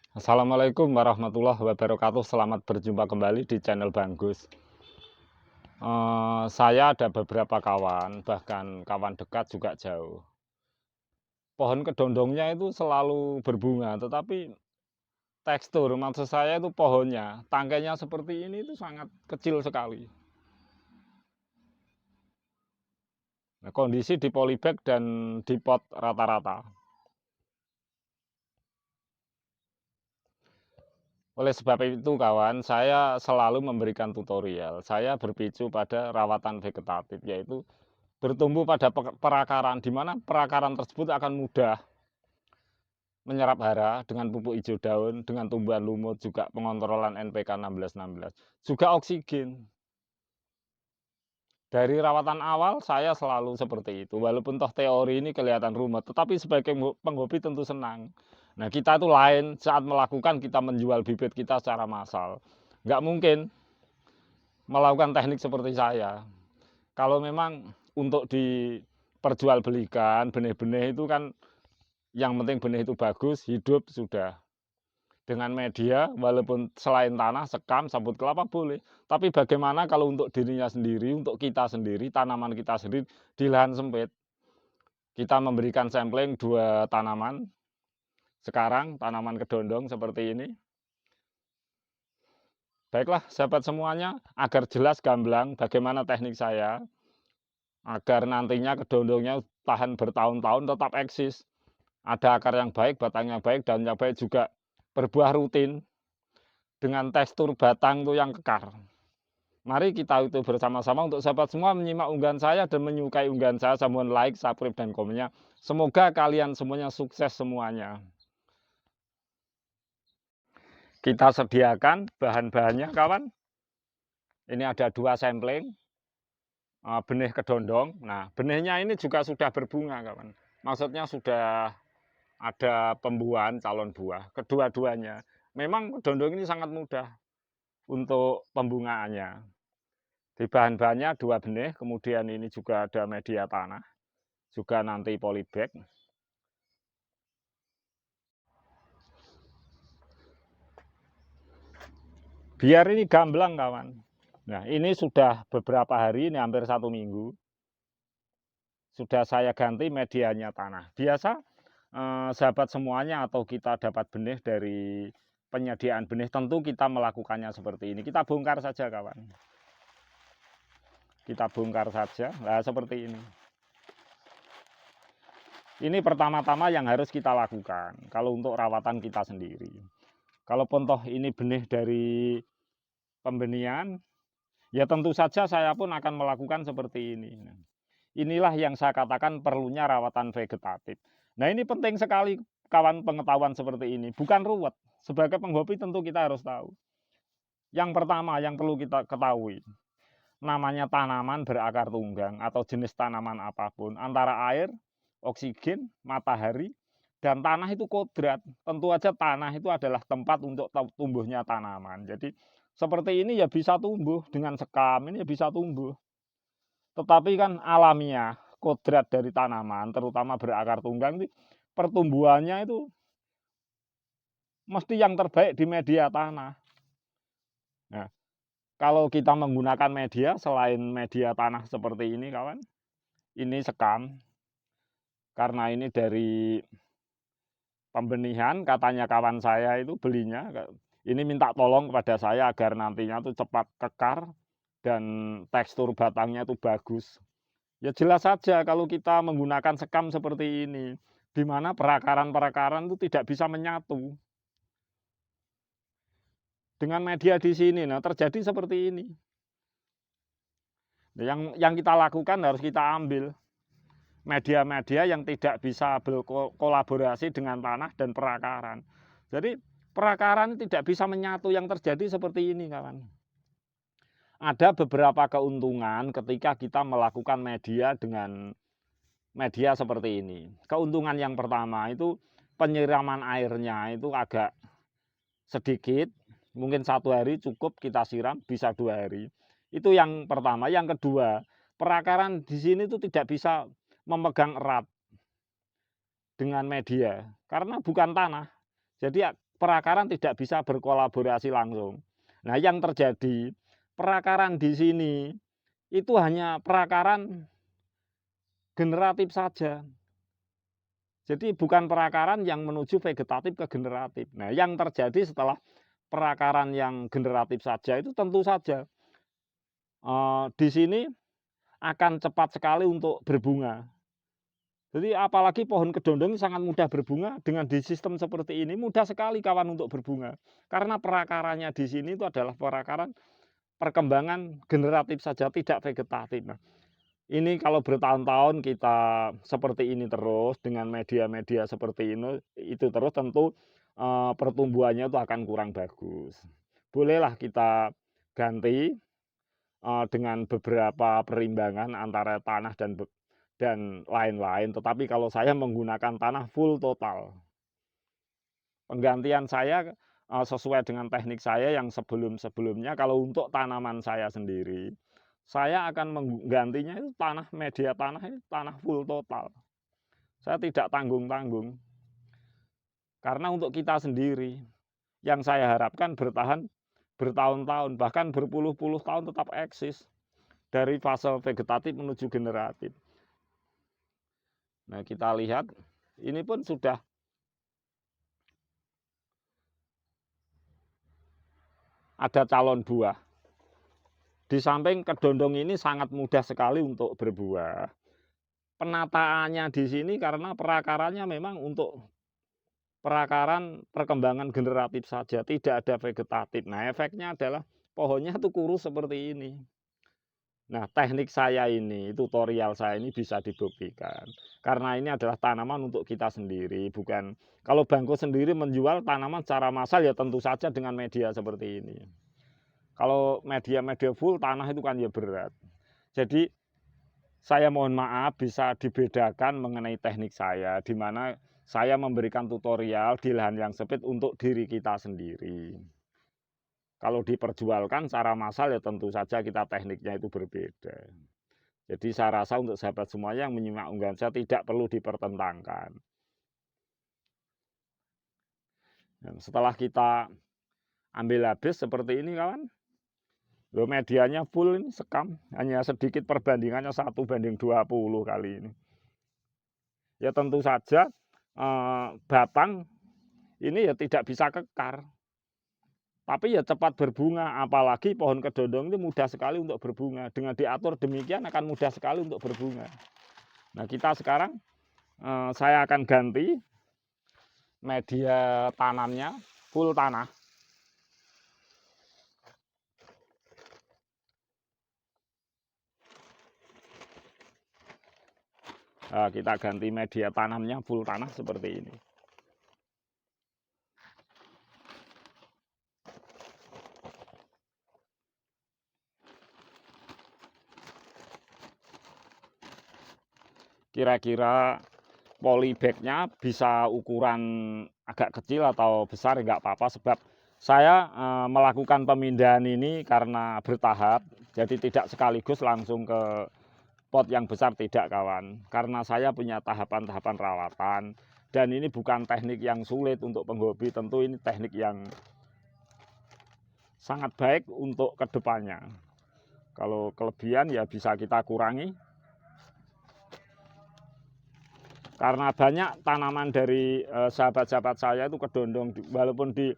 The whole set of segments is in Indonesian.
Assalamualaikum warahmatullahi wabarakatuh. Selamat berjumpa kembali di channel Bang Gus. Saya ada beberapa kawan, bahkan kawan dekat juga jauh. Pohon kedondongnya itu selalu berbunga, tetapi tekstur, maksud saya itu pohonnya, tangkainya seperti ini itu sangat kecil sekali. Nah, kondisi di polybag dan di pot rata-rata. Oleh sebab itu kawan, saya selalu memberikan tutorial. Saya berpicu pada rawatan vegetatif, yaitu bertumbuh pada perakaran, di mana perakaran tersebut akan mudah menyerap hara dengan pupuk hijau daun, dengan tumbuhan lumut, juga pengontrolan NPK 1616, juga oksigen. Dari rawatan awal saya selalu seperti itu, walaupun toh teori ini kelihatan rumit, tetapi sebagai penghobi tentu senang. Nah, kita itu lain saat melakukan, kita menjual bibit kita secara massal. Nggak mungkin melakukan teknik seperti saya. Kalau memang untuk diperjualbelikan benih-benih itu kan yang penting benih itu bagus, hidup sudah. Dengan media, walaupun selain tanah, sekam, sabut kelapa boleh. Tapi bagaimana kalau untuk dirinya sendiri, untuk kita sendiri, tanaman kita sendiri di lahan sempit. Kita memberikan sampling 2 tanaman. Sekarang tanaman kedondong seperti ini. Baiklah sahabat semuanya, agar jelas gamblang bagaimana teknik saya, agar nantinya kedondongnya tahan bertahun-tahun tetap eksis. Ada akar yang baik, batangnya baik, daunnya baik, juga berbuah rutin dengan tekstur batang itu yang kekar. Mari kita itu bersama-sama untuk sahabat semua menyimak unggahan saya dan menyukai unggahan saya, mohon like, subscribe, dan komennya. Semoga kalian semuanya sukses semuanya. Kita sediakan bahan-bahannya kawan. Ini ada 2 sampling benih kedondong. Nah, benihnya ini juga sudah berbunga kawan. Maksudnya sudah ada pembuahan calon buah, kedua-duanya. Memang kedondong ini sangat mudah untuk pembungaannya. Di bahan-bahannya 2 benih, kemudian ini juga ada media tanah, juga nanti polybag. Biar ini gamblang kawan. Nah, ini sudah beberapa hari, ini hampir 1 minggu. Sudah saya ganti medianya tanah. Biasa sahabat semuanya atau kita dapat benih dari penyediaan benih, tentu kita melakukannya seperti ini. Kita bongkar saja kawan. Kita bongkar saja, nah seperti ini. Ini pertama-tama yang harus kita lakukan kalau untuk rawatan kita sendiri. Kalaupun toh ini benih dari pembenihan, ya tentu saja saya pun akan melakukan seperti ini. Inilah yang saya katakan perlunya rawatan vegetatif. Nah, ini penting sekali kawan pengetahuan seperti ini. Bukan ruwet. Sebagai penghobi tentu kita harus tahu. Yang pertama yang perlu kita ketahui, namanya tanaman berakar tunggang atau jenis tanaman apapun, antara air, oksigen, matahari, dan tanah itu kodrat. Tentu aja tanah itu adalah tempat untuk tumbuhnya tanaman. Jadi seperti ini ya bisa tumbuh, dengan sekam ini ya bisa tumbuh. Tetapi kan alamiah, kodrat dari tanaman, terutama berakar tunggang, pertumbuhannya itu mesti yang terbaik di media tanah. Nah, kalau kita menggunakan media selain media tanah seperti ini kawan, ini sekam, karena ini dari pembenihan, katanya kawan saya itu belinya, ini minta tolong kepada saya agar nantinya itu cepat kekar dan tekstur batangnya itu bagus. Ya jelas saja kalau kita menggunakan sekam seperti ini, di mana perakaran-perakaran itu tidak bisa menyatu dengan media di sini. Nah, terjadi seperti ini. Yang kita lakukan harus kita ambil media-media yang tidak bisa berkolaborasi dengan tanah dan perakaran. Jadi perakaran tidak bisa menyatu, yang terjadi seperti ini kawan. Ada beberapa keuntungan ketika kita melakukan media dengan media seperti ini. Keuntungan yang pertama itu penyiraman airnya itu agak sedikit, mungkin 1 hari cukup kita siram, bisa 2 hari. Itu yang pertama. Yang kedua, perakaran di sini itu tidak bisa memegang erat dengan media karena bukan tanah. Jadi perakaran tidak bisa berkolaborasi langsung. Nah, yang terjadi perakaran di sini itu hanya perakaran generatif saja. Jadi bukan perakaran yang menuju vegetatif ke generatif. Nah, yang terjadi setelah perakaran yang generatif saja itu tentu saja di sini akan cepat sekali untuk berbunga. Jadi apalagi pohon kedondong sangat mudah berbunga, dengan di sistem seperti ini mudah sekali kawan untuk berbunga. Karena perakarannya di sini itu adalah perakaran perkembangan generatif saja, tidak vegetatif. Nah, ini kalau bertahun-tahun kita seperti ini terus dengan media-media seperti ini itu terus tentu pertumbuhannya itu akan kurang bagus. Bolehlah kita ganti dengan beberapa perimbangan antara tanah dan lain-lain, tetapi kalau saya menggunakan tanah full total. Penggantian saya sesuai dengan teknik saya yang sebelum-sebelumnya. Kalau untuk tanaman saya sendiri, saya akan menggantinya itu media tanah itu tanah full total. Saya tidak tanggung-tanggung. Karena untuk kita sendiri, yang saya harapkan bertahan bertahun-tahun, bahkan berpuluh-puluh tahun tetap eksis dari fase vegetatif menuju generatif. Nah, kita lihat ini pun sudah ada calon buah. Di samping kedondong ini sangat mudah sekali untuk berbuah. Penataannya di sini karena perakarannya memang untuk perakaran perkembangan generatif saja, tidak ada vegetatif. Nah, efeknya adalah pohonnya itu kurus seperti ini. Nah, teknik saya ini, tutorial saya ini bisa dibuktikan. Karena ini adalah tanaman untuk kita sendiri, bukan kalau Bangko sendiri menjual tanaman secara massal ya tentu saja dengan media seperti ini. Kalau media-media full tanah itu kan ya berat. Jadi saya mohon maaf bisa dibedakan mengenai teknik saya, di mana saya memberikan tutorial di lahan yang sempit untuk diri kita sendiri. Kalau diperjualkan secara massal ya tentu saja kita tekniknya itu berbeda. Jadi saya rasa untuk sahabat semuanya yang menyimak unggahan saya tidak perlu dipertentangkan. Dan setelah kita ambil habis seperti ini kawan, loh medianya full ini sekam, hanya sedikit perbandingannya 1:20 kali ini. Ya tentu saja batang ini ya tidak bisa kekar. Tapi ya cepat berbunga, apalagi pohon kedondong ini mudah sekali untuk berbunga. Dengan diatur demikian akan mudah sekali untuk berbunga. Nah, kita sekarang saya akan ganti media tanamnya full tanah. Nah, kita ganti media tanamnya full tanah seperti ini. Kira-kira polybagnya bisa ukuran agak kecil atau besar nggak apa-apa, sebab saya melakukan pemindahan ini karena bertahap, jadi tidak sekaligus langsung ke pot yang besar, tidak kawan. Karena saya punya tahapan-tahapan rawatan dan ini bukan teknik yang sulit untuk penghobi, tentu ini teknik yang sangat baik untuk kedepannya. Kalau kelebihan ya bisa kita kurangi. Karena banyak tanaman dari sahabat-sahabat saya itu kedondong, walaupun di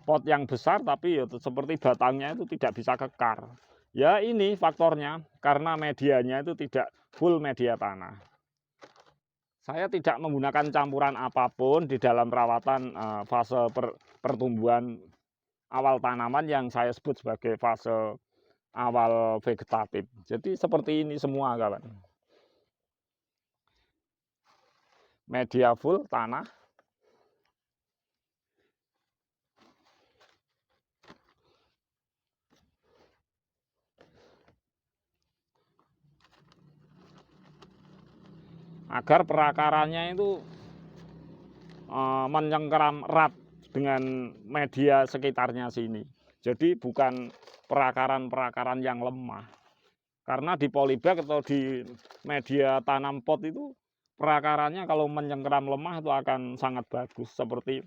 pot yang besar tapi ya seperti batangnya itu tidak bisa kekar. Ya ini faktornya, karena medianya itu tidak full media tanah. Saya tidak menggunakan campuran apapun di dalam perawatan fase pertumbuhan awal tanaman yang saya sebut sebagai fase awal vegetatif. Jadi seperti ini semua kawan. Media full tanah. Agar perakarannya itu menyengkeram erat dengan media sekitarnya sini. Jadi bukan perakaran-perakaran yang lemah. Karena di polybag atau di media tanam pot itu perakarannya kalau menyengkeram lemah itu akan sangat bagus. Seperti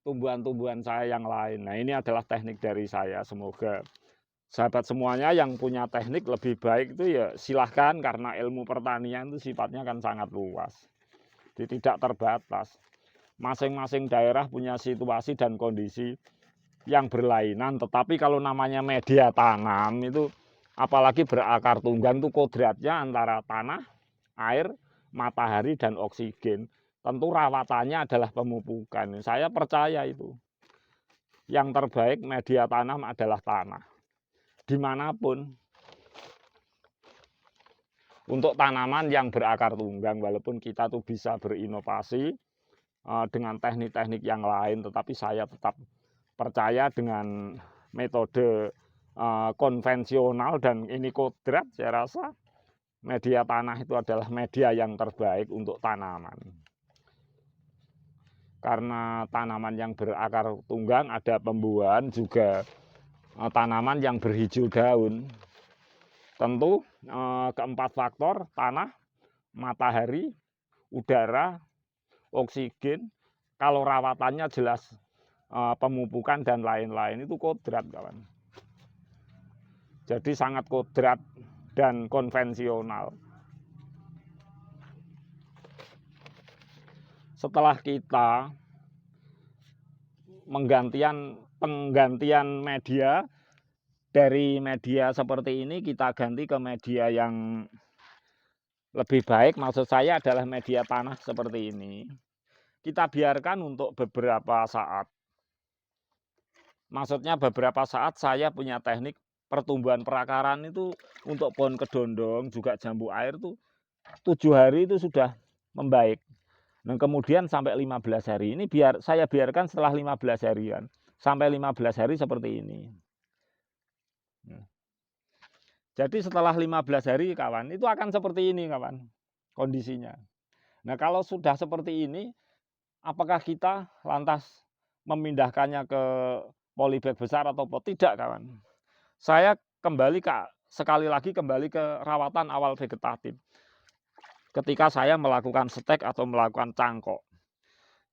tumbuhan-tumbuhan saya yang lain. Nah, ini adalah teknik dari saya. Semoga sahabat semuanya yang punya teknik lebih baik itu ya silahkan, karena ilmu pertanian itu sifatnya kan sangat luas. Jadi tidak terbatas. Masing-masing daerah punya situasi dan kondisi yang berlainan, tetapi kalau namanya media tanam itu apalagi berakar tunggang itu kodratnya antara tanah, air, matahari, dan oksigen. Tentu rawatannya adalah pemupukan. Saya percaya itu. Yang terbaik media tanam adalah tanah. Dimanapun. Untuk tanaman yang berakar tunggang, walaupun kita tuh bisa berinovasi dengan teknik-teknik yang lain, tetapi saya tetap percaya dengan metode konvensional, dan ini kodrat. Saya rasa media tanah itu adalah media yang terbaik untuk tanaman. Karena tanaman yang berakar tunggang ada pembuahan, juga tanaman yang berhijau daun. Tentu keempat faktor, tanah, matahari, udara, oksigen, kalau rawatannya jelas pemupukan dan lain-lain, itu kodrat, kawan. Jadi sangat kodrat dan konvensional. Setelah kita penggantian media dari media seperti ini, kita ganti ke media yang lebih baik. Maksud saya adalah media tanah seperti ini. Kita biarkan untuk beberapa saat. Maksudnya beberapa saat saya punya teknik pertumbuhan perakaran itu untuk pohon kedondong, juga jambu air itu 7 hari itu sudah membaik. Dan kemudian sampai 15 hari ini saya biarkan setelah 15 harian. Sampai 15 hari seperti ini. Jadi setelah 15 hari, kawan, itu akan seperti ini, kawan, kondisinya. Nah, kalau sudah seperti ini, apakah kita lantas memindahkannya ke polybag besar atau tidak, kawan? Saya sekali lagi kembali ke rawatan awal vegetatif. Ketika saya melakukan stek atau melakukan cangkok.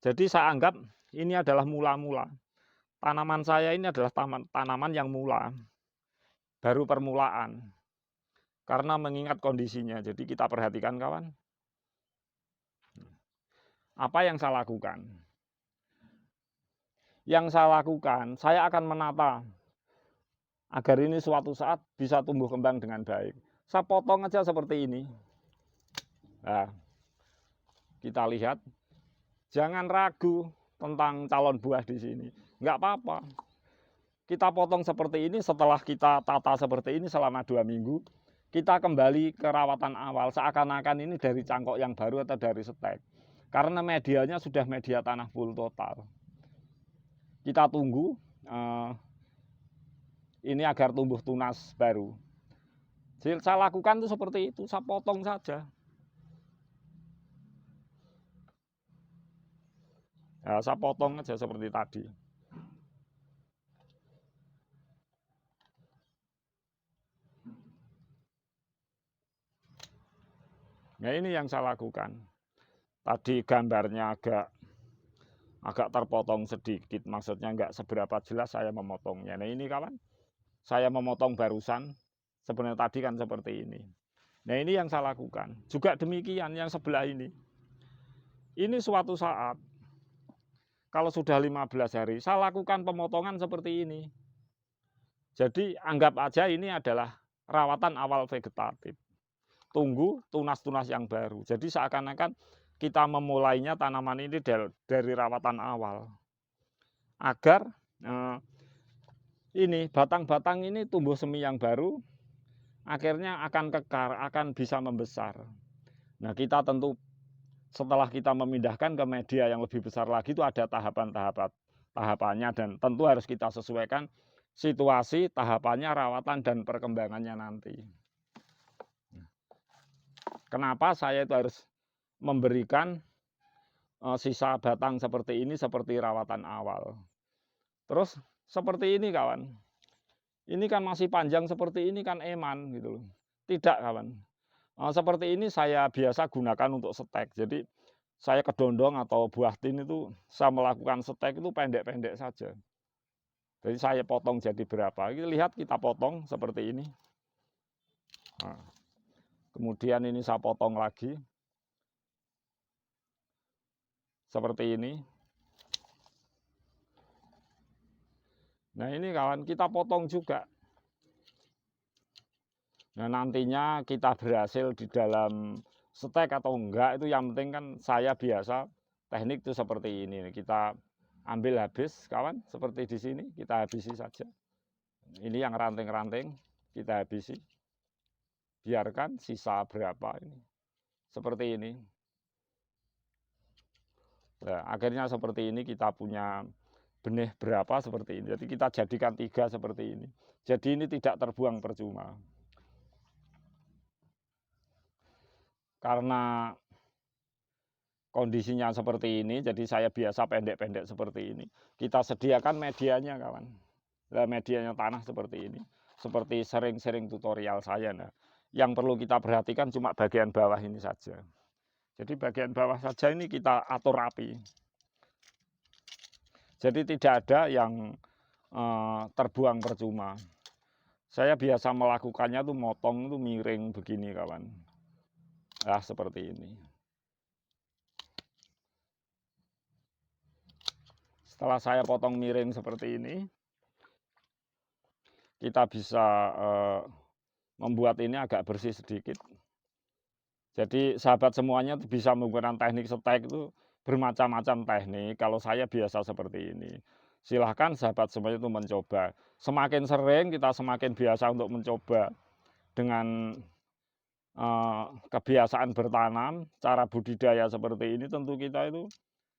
Jadi saya anggap ini adalah mula-mula. Tanaman saya ini adalah tanaman yang mula. Baru permulaan. Karena mengingat kondisinya. Jadi kita perhatikan, kawan. Apa yang saya lakukan? Yang saya lakukan, saya akan menata agar ini suatu saat bisa tumbuh kembang dengan baik. Saya potong aja seperti ini. Nah, kita lihat. Jangan ragu tentang calon buah di sini. Enggak apa-apa. Kita potong seperti ini, setelah kita tata seperti ini selama 2 minggu, kita kembali ke rawatan awal, seakan-akan ini dari cangkok yang baru atau dari stek. Karena medianya sudah media tanah full total. Kita tunggu ini agar tumbuh tunas baru. Jadi saya lakukan itu seperti itu, saya potong saja. Ya, saya potong aja seperti tadi. Nah, ini yang saya lakukan. Tadi gambarnya agak terpotong sedikit, maksudnya enggak seberapa jelas saya memotongnya. Nah, ini, kawan, saya memotong barusan, sebenarnya tadi kan seperti ini. Nah, ini yang saya lakukan. Juga demikian yang sebelah ini. Ini suatu saat, kalau sudah 15 hari, saya lakukan pemotongan seperti ini. Jadi anggap aja ini adalah rawatan awal vegetatif. Tunggu tunas-tunas yang baru. Jadi seakan-akan kita memulainya tanaman ini dari rawatan awal. Agar ini batang-batang ini tumbuh semi yang baru, akhirnya akan kekar, akan bisa membesar. Nah, kita tentu setelah kita memindahkan ke media yang lebih besar lagi itu ada tahapannya, dan tentu harus kita sesuaikan situasi, tahapannya, rawatan, dan perkembangannya nanti. Kenapa saya itu harus memberikan sisa batang seperti ini, seperti rawatan awal. Terus seperti ini, kawan. Ini kan masih panjang seperti ini kan eman gitu loh. Tidak, kawan. Seperti ini saya biasa gunakan untuk stek. Jadi saya kedondong atau buah tin itu saya melakukan stek itu pendek-pendek saja. Jadi saya potong jadi berapa? Lihat kita potong seperti ini. Nah, kemudian ini saya potong lagi seperti ini. Nah ini kawan, kita potong juga. Nah nantinya kita berhasil di dalam stek atau enggak itu yang penting kan saya biasa teknik itu seperti ini. Kita ambil habis kawan, seperti di sini kita habisi saja. Ini yang ranting-ranting kita habisi. Biarkan sisa berapa ini. Seperti ini. Nah, akhirnya seperti ini kita punya benih berapa seperti ini. Jadi kita jadikan 3 seperti ini. Jadi ini tidak terbuang percuma. Karena kondisinya seperti ini, jadi saya biasa pendek-pendek seperti ini. Kita sediakan medianya kawan. Nah, medianya tanah seperti ini. Seperti sering-sering tutorial saya. Nah, yang perlu kita perhatikan cuma bagian bawah ini saja. Jadi bagian bawah saja ini kita atur rapi. Jadi tidak ada yang terbuang percuma. Saya biasa melakukannya tuh motong tuh miring begini kawan. Nah seperti ini. Setelah saya potong miring seperti ini, kita bisa membuat ini agak bersih sedikit. Jadi sahabat semuanya bisa menggunakan teknik stek itu bermacam-macam teknik. Kalau saya biasa seperti ini. Silahkan sahabat semuanya itu mencoba. Semakin sering kita semakin biasa untuk mencoba dengan kebiasaan bertanam, cara budidaya seperti ini tentu kita itu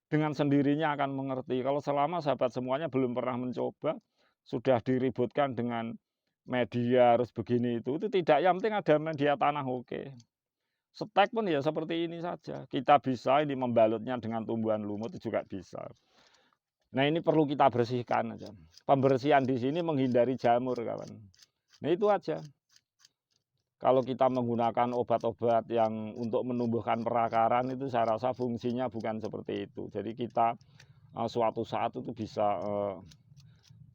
dengan sendirinya akan mengerti. Kalau selama sahabat semuanya belum pernah mencoba, sudah diributkan dengan media harus begini itu tidak, yang penting ada media tanah oke. Stek pun ya seperti ini saja. Kita bisa ini membalutnya dengan tumbuhan lumut itu juga bisa. Nah ini perlu kita bersihkan aja. Pembersihan di sini menghindari jamur kawan. Nah itu aja. Kalau kita menggunakan obat-obat yang untuk menumbuhkan perakaran itu saya rasa fungsinya bukan seperti itu. Jadi kita suatu saat itu bisa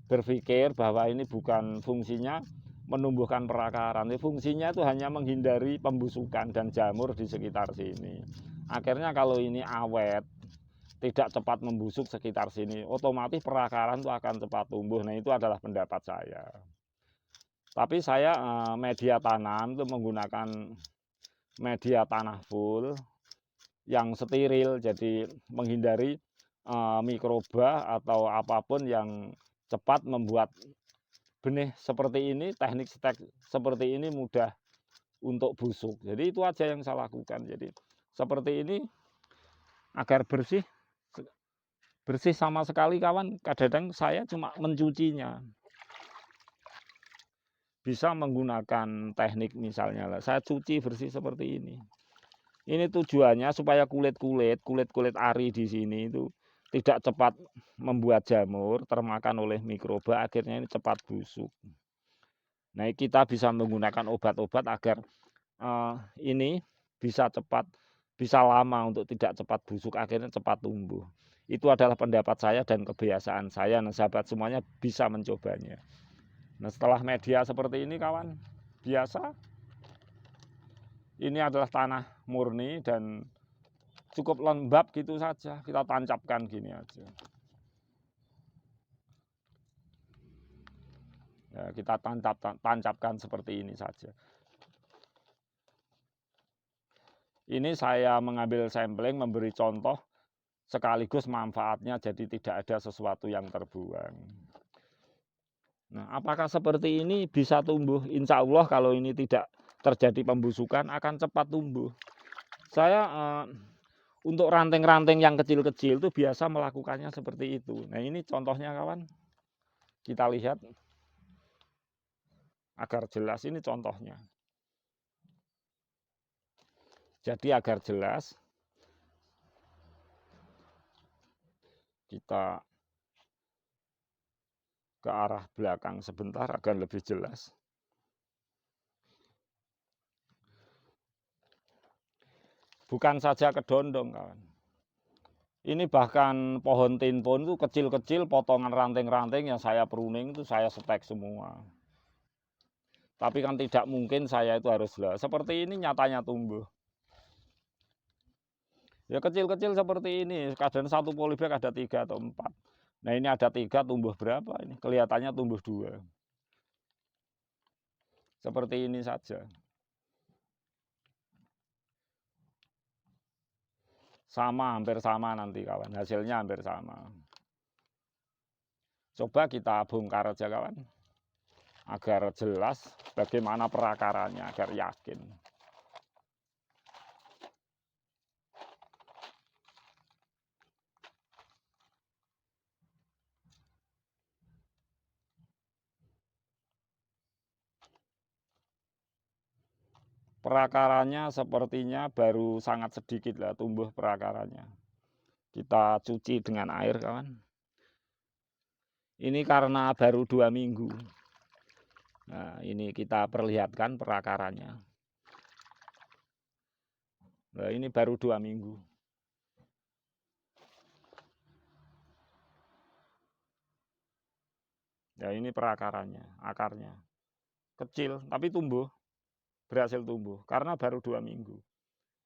berpikir bahwa ini bukan fungsinya menumbuhkan perakaran. Ini fungsinya itu hanya menghindari pembusukan dan jamur di sekitar sini. Akhirnya kalau ini awet, tidak cepat membusuk sekitar sini, otomatis perakaran itu akan cepat tumbuh. Nah itu adalah pendapat saya. Tapi saya media tanam itu menggunakan media tanah full yang steril, jadi menghindari mikroba atau apapun yang cepat membuat benih seperti ini, teknik stek seperti ini mudah untuk busuk. Jadi itu aja yang saya lakukan. Jadi seperti ini agar bersih sama sekali kawan. Kadang-kadang saya cuma mencucinya. Bisa menggunakan teknik misalnya lah, saya cuci bersih seperti ini. Ini tujuannya supaya kulit-kulit ari di sini itu tidak cepat membuat jamur, termakan oleh mikroba, akhirnya ini cepat busuk. Nah kita bisa menggunakan obat-obat agar ini bisa lama untuk tidak cepat busuk, akhirnya cepat tumbuh. Itu adalah pendapat saya dan kebiasaan saya. Nah sahabat semuanya bisa mencobanya. Nah setelah media seperti ini kawan, biasa ini adalah tanah murni dan cukup lembab gitu saja, kita tancapkan gini aja. Ya, kita tancapkan seperti ini saja. Ini saya mengambil sampling, memberi contoh sekaligus manfaatnya, jadi tidak ada sesuatu yang terbuang. Nah, apakah seperti ini bisa tumbuh? Insya Allah kalau ini tidak terjadi pembusukan akan cepat tumbuh. Saya untuk ranting-ranting yang kecil-kecil itu biasa melakukannya seperti itu. Nah ini contohnya kawan, kita lihat agar jelas, ini contohnya. Jadi agar jelas kita ke arah belakang sebentar agar lebih jelas. Bukan saja kedondong kawan. Ini bahkan pohon tinpon itu kecil-kecil, potongan ranting-ranting yang saya pruning itu saya setek semua. Tapi kan tidak mungkin saya itu harus seperti ini nyatanya tumbuh. Ya kecil-kecil seperti ini, kadang satu polybag ada 3 atau 4. Nah ini ada 3, tumbuh berapa ini? Kelihatannya tumbuh 2. Seperti ini saja. Sama, hampir sama nanti kawan, hasilnya hampir sama. Coba kita bongkar aja kawan, agar jelas bagaimana perakarannya, agar yakin. Perakarannya sepertinya baru sangat sedikit lah tumbuh perakarannya. Kita cuci dengan air kawan. Ini karena baru 2 minggu. Nah ini kita perlihatkan perakarannya. Nah ini baru 2 minggu. Ya ini perakarannya, akarnya. Kecil tapi tumbuh, berhasil tumbuh karena baru 2 minggu.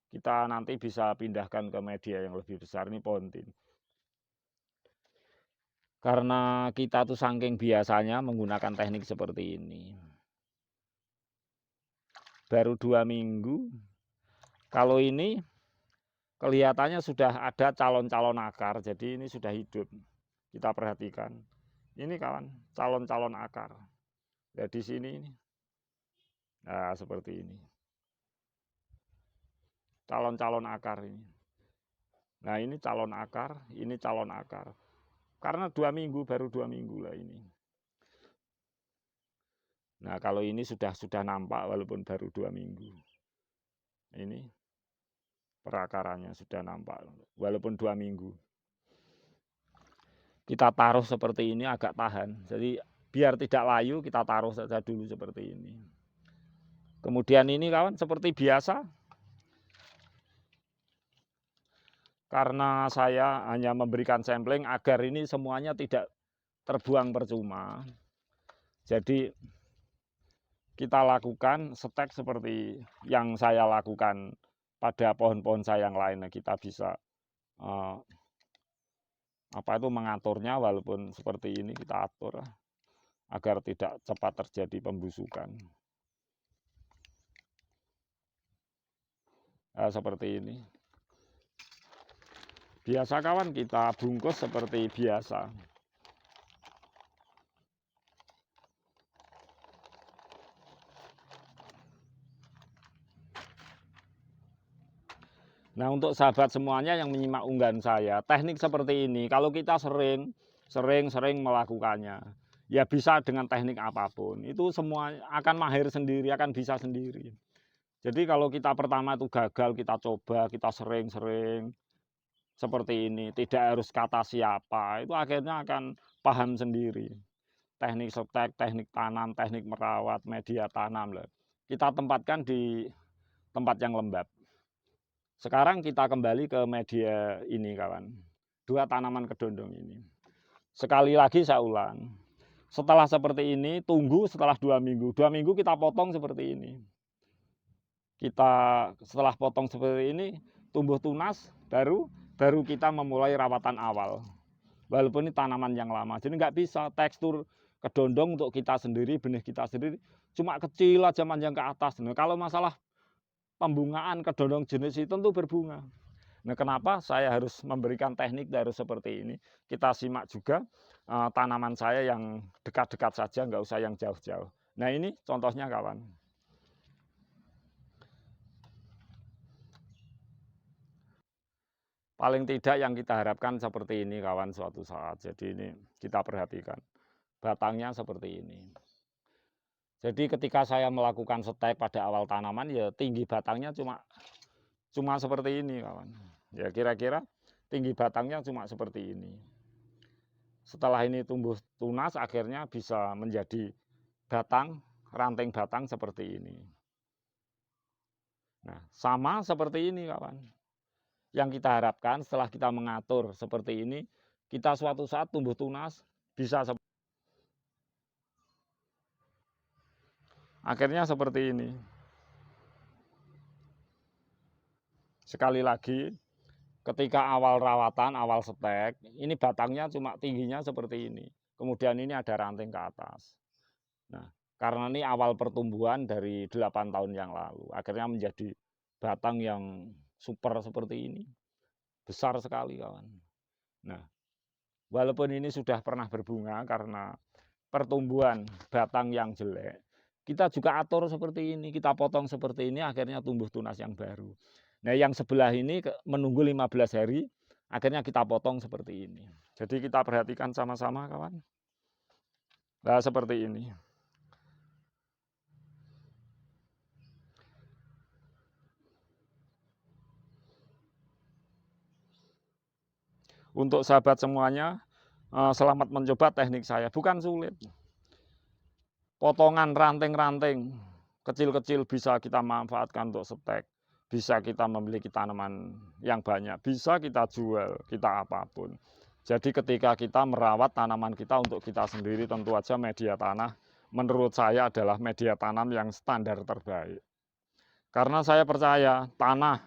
Kita nanti bisa pindahkan ke media yang lebih besar, ini pohon tin. Karena kita tuh saking biasanya menggunakan teknik seperti ini. Baru 2 minggu. Kalau ini kelihatannya sudah ada calon-calon akar, jadi ini sudah hidup. Kita perhatikan. Ini kawan, calon-calon akar. Ya di sini ini. Nah, seperti ini. Calon-calon akar ini. Nah, ini calon akar, ini calon akar. Karena 2 minggu, baru 2 minggu lah ini. Nah, kalau ini sudah nampak walaupun baru 2 minggu. Ini perakarannya sudah nampak walaupun 2 minggu. Kita taruh seperti ini agak tahan. Jadi biar tidak layu kita taruh saja dulu seperti ini. Kemudian ini kawan seperti biasa. Karena saya hanya memberikan sampling agar ini semuanya tidak terbuang percuma. Jadi kita lakukan stek seperti yang saya lakukan pada pohon-pohon saya yang lain. Kita bisa mengaturnya walaupun seperti ini kita atur agar tidak cepat terjadi pembusukan. Nah, seperti ini. Biasa kawan kita bungkus seperti biasa. Nah untuk sahabat semuanya yang menyimak unggahan saya, teknik seperti ini kalau kita sering melakukannya, ya bisa dengan teknik apapun, itu semua akan mahir sendiri, akan bisa sendiri. Jadi kalau kita pertama itu gagal, kita coba, kita sering seperti ini, tidak harus kata siapa, itu akhirnya akan paham sendiri. Teknik setek, teknik tanam, teknik merawat, media tanam, kita tempatkan di tempat yang lembab. Sekarang kita kembali ke media ini kawan, 2 tanaman kedondong ini. Sekali lagi saya ulang, setelah seperti ini tunggu setelah 2 minggu, 2 minggu kita potong seperti ini. Kita setelah potong seperti ini tumbuh tunas, baru kita memulai rawatan awal. Walaupun ini tanaman yang lama, jadi nggak bisa tekstur kedondong untuk kita sendiri, benih kita sendiri cuma kecil aja manjang ke atas. Nah, kalau masalah pembungaan kedondong jenis itu tentu berbunga. Nah, kenapa saya harus memberikan teknik harus seperti ini? Kita simak juga tanaman saya yang dekat-dekat saja, nggak usah yang jauh-jauh. Nah, ini contohnya kawan. Paling tidak yang kita harapkan seperti ini kawan suatu saat. Jadi ini kita perhatikan. Batangnya seperti ini. Jadi ketika saya melakukan stek pada awal tanaman ya tinggi batangnya cuma seperti ini kawan. Ya kira-kira tinggi batangnya cuma seperti ini. Setelah ini tumbuh tunas akhirnya bisa menjadi batang, ranting batang seperti ini. Nah, sama seperti ini kawan. Yang kita harapkan setelah kita mengatur seperti ini, kita suatu saat tumbuh tunas bisa akhirnya seperti ini. Sekali lagi, ketika awal rawatan, awal stek, ini batangnya cuma tingginya seperti ini. Kemudian ini ada ranting ke atas. Nah, karena ini awal pertumbuhan dari 8 tahun yang lalu, akhirnya menjadi batang yang super seperti ini. Besar sekali, kawan. Nah, walaupun ini sudah pernah berbunga karena pertumbuhan batang yang jelek, kita juga atur seperti ini, kita potong seperti ini, akhirnya tumbuh tunas yang baru. Nah, yang sebelah ini menunggu 15 hari, akhirnya kita potong seperti ini. Jadi kita perhatikan sama-sama, kawan. Nah, seperti ini. Untuk sahabat semuanya, selamat mencoba teknik saya. Bukan sulit. Potongan ranting-ranting kecil-kecil bisa kita manfaatkan untuk stek. Bisa kita memiliki tanaman yang banyak. Bisa kita jual, kita apapun. Jadi ketika kita merawat tanaman kita untuk kita sendiri, tentu saja media tanah menurut saya adalah media tanam yang standar terbaik. Karena saya percaya tanah,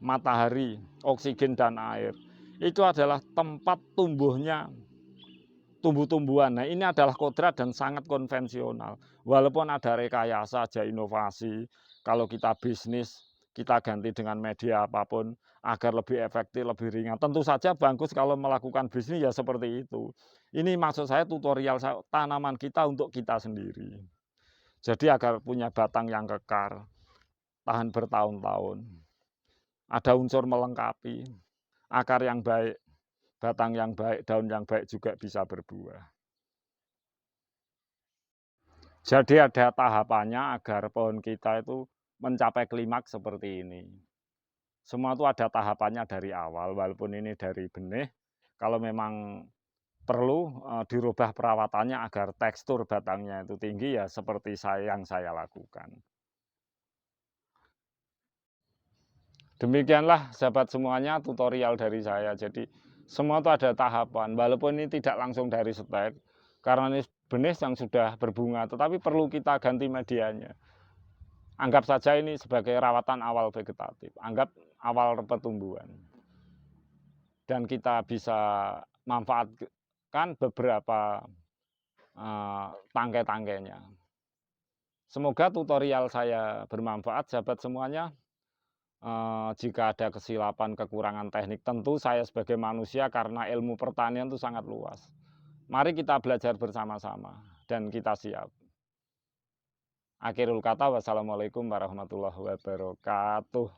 matahari, oksigen, dan air itu adalah tempat tumbuhnya tumbuh-tumbuhan. Nah, ini adalah kodrat dan sangat konvensional. Walaupun ada rekayasa, ada inovasi, kalau kita bisnis, kita ganti dengan media apapun agar lebih efektif, lebih ringan. Tentu saja bagus kalau melakukan bisnis ya seperti itu. Ini maksud saya tutorial tanaman kita untuk kita sendiri. Jadi agar punya batang yang kekar, tahan bertahun-tahun. Ada unsur melengkapi, akar yang baik, batang yang baik, daun yang baik juga bisa berbuah. Jadi ada tahapannya agar pohon kita itu mencapai klimaks seperti ini. Semua itu ada tahapannya dari awal, walaupun ini dari benih. Kalau memang perlu dirubah perawatannya agar tekstur batangnya itu tinggi, ya seperti yang saya lakukan. Demikianlah sahabat semuanya tutorial dari saya. Jadi semua itu ada tahapan, walaupun ini tidak langsung dari stek, karena ini benih yang sudah berbunga, tetapi perlu kita ganti medianya. Anggap saja ini sebagai rawatan awal vegetatif, anggap awal pertumbuhan. Dan kita bisa manfaatkan beberapa tangkai-tangkainya. Semoga tutorial saya bermanfaat, sahabat semuanya. Jika ada kesilapan, kekurangan teknik, tentu saya sebagai manusia karena ilmu pertanian itu sangat luas. Mari kita belajar bersama-sama dan kita siap. Akhirul kata, wassalamualaikum warahmatullahi wabarakatuh.